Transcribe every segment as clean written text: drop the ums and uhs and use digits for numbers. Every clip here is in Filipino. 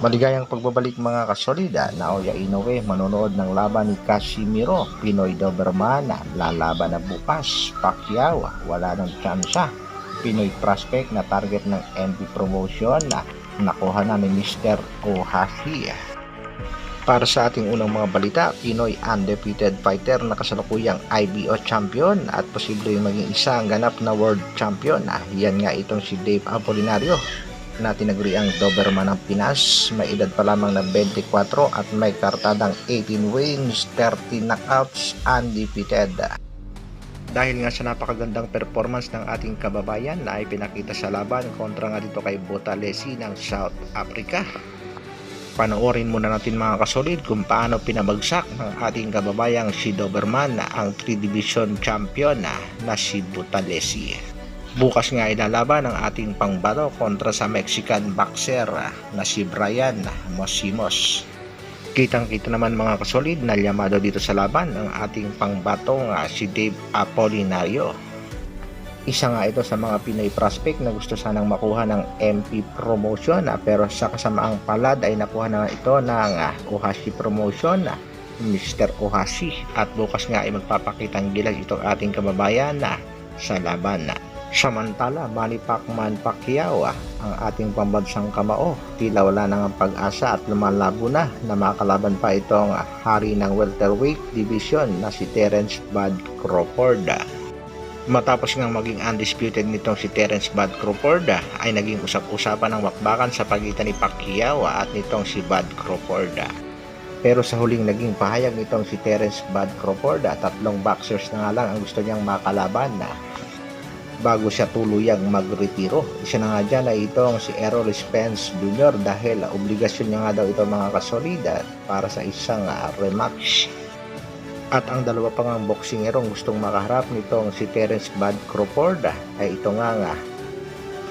Maligayang pagbabalik mga kasolida. Naoya Inoue manonood ng laban ni Casimiro. Pinoy Doberman lalaban na bukas. Pacquiao wala ng tsansa. Pinoy prospect na target ng MP promotion na nakuha na ni Mr. Ohashi. Para sa ating unang mga balita, Pinoy undefeated fighter na kasalukuyang IBO champion at posibleng maging isang ganap na world champion. Yan nga itong si Dave Apolinario na tinaguri ang Doberman ng Pinas. May edad pa lamang na 24 at may kartadang 18 wins, 30 knockouts, undefeated. Dahil nga sa napakagandang performance ng ating kababayan na ay pinakita sa laban kontra nga dito kay Buthelezi ng South Africa. Panoorin muna natin mga kasolid kung paano pinabagsak ng ating kababayang si Doberman ang 3 division champion na si Buthelezi. Bukas nga ilalaban ang ating pangbato kontra sa Mexican boxer na si Brian Mosimos. Kitang-kita naman mga kasolid na llamado dito sa laban ang ating pangbato si Dave Apolinario. Isa nga ito sa mga Pinoy prospect na gusto sanang makuha ng MP promotion pero sa kasamaang palad ay nakuha na ito ng Ohashi promotion, Mr. Ohashi, at bukas nga ay magpapakitang gilas itong ating kababayan sa laban. Samantala, Manny Pacquiao ang ating pambansang kamao, tila wala nang pag-asa at lumalabo na makalaban pa itong hari ng welterweight division na si Terence Bud Crawford. Matapos ngang maging undisputed nitong si Terence Bud Crawford ay naging usap-usapan ng wakbakan sa pagitan ni Pacquiao at nitong si Bud Crawford. Pero sa huling naging pahayag nitong si Terence Bud Crawford, 3 boxers na nga lang ang gusto niyang makalaban bago siya tuluyang magretiro. Isa na nga dyan ay itong si Errol Spence Jr. dahil obligasyon niya nga daw ito mga kasolida para sa isang rematch. At ang dalawa pang ang boksingerong gustong makaharap nitong si Terence Bud Crawford ay ito nga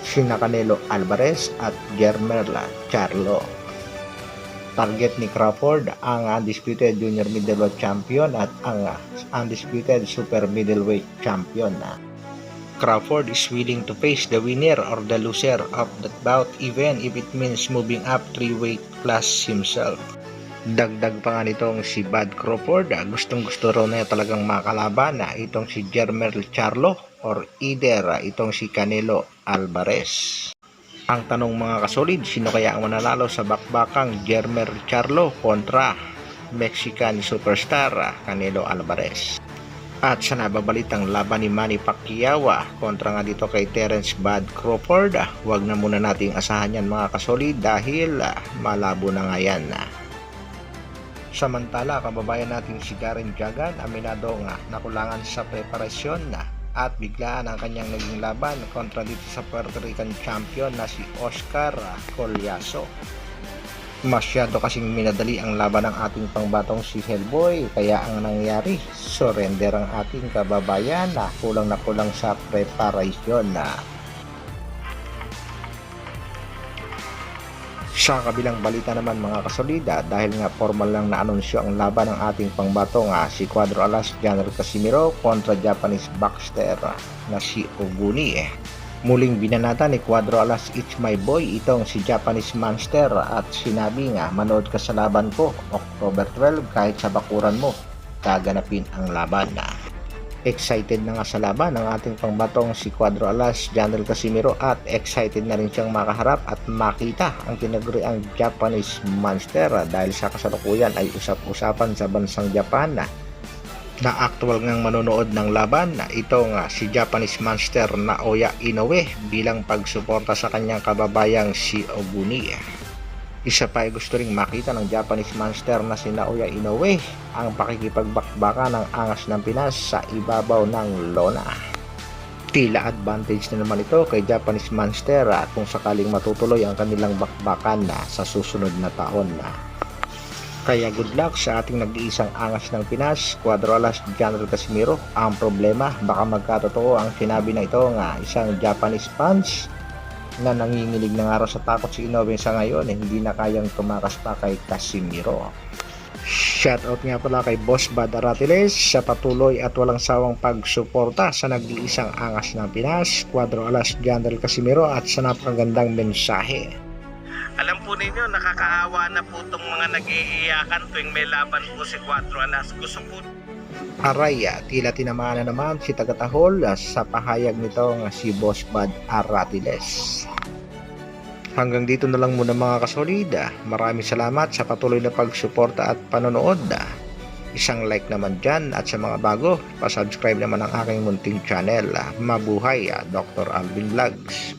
si Canelo Alvarez at Jermell Charlo. Target ni Crawford ang undisputed junior middleweight champion at ang undisputed super middleweight champion. Crawford is willing to face the winner or the loser of that bout even if it means moving up 3 weight class himself. Dagdag pa nga nitong si Bud Crawford, gustong gusto raw na talagang makalaban itong si Jermell Charlo or either itong si Canelo Alvarez. Ang tanong mga kasolid, sino kaya ang mananalo sa bakbakang Jermell Charlo kontra Mexican superstar Canelo Alvarez? At sa nababalitang laban ni Manny Pacquiao kontra nga dito kay Terence Bud Crawford, wag na muna nating asahan yan mga kasolid dahil malabo na nga yan. Samantala, kababayan nating si Karen Jagan aminado nga nakulangan sa preparasyon at biglaan ang kanyang naging laban kontra dito sa Puerto Rican champion na si Oscar Collazo. Masyado kasing minadali ang laban ng ating pangbatong si Hellboy, kaya ang nangyari, surrender ang ating kababayan na kulang sa preparasyon. Sa kabilang balita naman mga kasolida, dahil nga formal lang na anunsyo ang laban ng ating pangbato si Cuadro Alas General Casimiro kontra Japanese boxer na si Oguni. Muling binanata ni Cuadro Alas It's My Boy itong si Japanese Monster at sinabi nga, manood ka sa laban ko October 12 kahit sa bakuran mo, gaganapin ang laban. Excited na nga sa laban ang ating pangbatong si Cuadro Alas General Casimiro at excited na rin siyang makaharap at makita ang tinaguri ang Japanese Monster dahil sa kasalukuyan ay usap-usapan sa bansang Japan na actual ngang manonood ng laban ito nga si Japanese Monster Naoya Inoue bilang pagsuporta sa kanyang kababayang si Oguni. Isa pa ay gusto ring makita ng Japanese Monster na si Naoya Inoue ang pakikipagbakbaka ng angas ng Pinas sa ibabaw ng lona. Tila advantage na naman ito kay Japanese Monster kung sakaling matutuloy ang kanilang bakbakan sa susunod na taon. Kaya good luck sa ating nag-iisang angas ng Pinas, Cuadro Alas General Casimiro. Ang problema, baka magkatotoo ang sinabi na ito nga isang Japanese fans na nanginginig na nga raw sa takot si Inoue sa ngayon hindi na kayang tumakas pa kay Casimiro. Shoutout nga pala kay Boss Bad Aratiles sa patuloy at walang sawang pagsuporta sa nag-iisang angas ng Pinas, Cuadro Alas General Casimiro at sa napakagandang mensahe. Alam po ninyo, nakakaawa na po itong mga nag-iiyakan tuwing may laban po si 4 Alas. Gusto po Aray, tila tinamaan na naman si Tagatahol sa pahayag nitong si Boss Bad Aratiles. Hanggang dito na lang muna mga kasolida. Maraming salamat sa patuloy na pagsuporta at panonood. Isang like naman dyan, at sa mga bago, pasubscribe naman ang aking munting channel. Mabuhay, Dr. Alvin Vlogs.